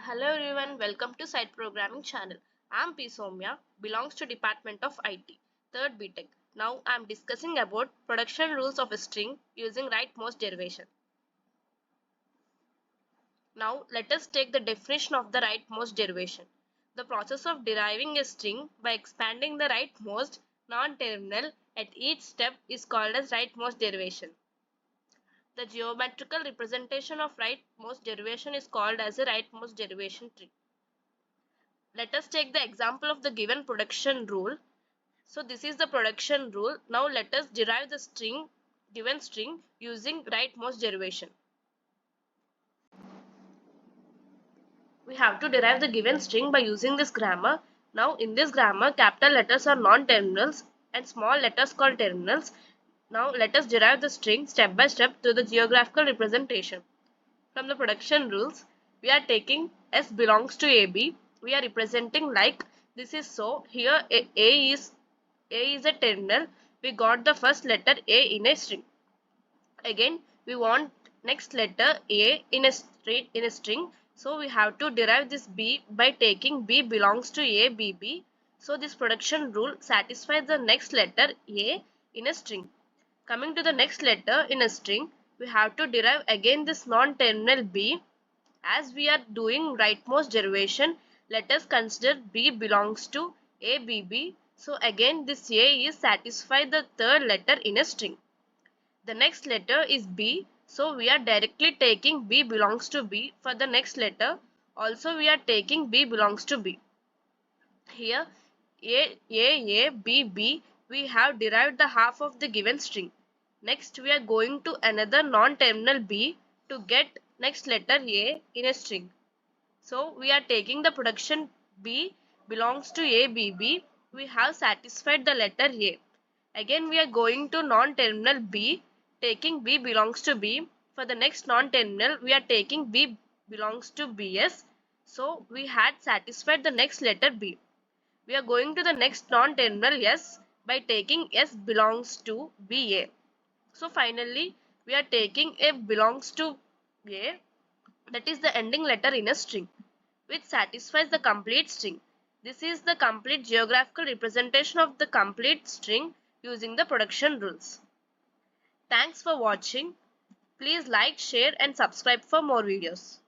Hello everyone, welcome to Site Programming channel. I am P. Sowmya, belongs to Department of IT, 3rd BTech. Now I am discussing about production rules of a string using rightmost derivation. Now let us take the definition of the rightmost derivation. The process of deriving a string by expanding the rightmost non-terminal at each step is called as rightmost derivation. The geometrical representation of rightmost derivation is called as a rightmost derivation tree. Let us take the example of the given production rule. So this is the production rule. Now let us derive the given string using rightmost derivation. We have to derive the given string by using this grammar. Now in this grammar, capital letters are non-terminals and small letters called terminals. Now let us derive the string step by step through the geographical representation. From the production rules, we are taking S belongs to AB. We are representing like this is so. Here A is a terminal. We got the first letter A in a string. Again, we want next letter A in a string. So we have to derive this B by taking B belongs to A, B, B. So this production rule satisfies the next letter A in a string. Coming to the next letter in a string, we have to derive again this non-terminal B. As we are doing rightmost derivation, let us consider B belongs to A, B, B. So again this A is satisfied the third letter in a string. The next letter is B. So we are directly taking B belongs to B for the next letter. Also we are taking B belongs to B. Here A, B, B, we have derived the half of the given string. Next we are going to another non-terminal B to get next letter A in a string. So we are taking the production B belongs to A, B, B. We have satisfied the letter A. Again we are going to non-terminal B, taking B belongs to B. For the next non-terminal we are taking B belongs to BS. So we had satisfied the next letter B. We are going to the next non-terminal S by taking S belongs to BA. So finally we are taking A belongs to A, that is the ending letter in a string, which satisfies the complete string. This is the complete geographical representation of the complete string using the production rules. Thanks for watching. Please like, share and subscribe for more videos.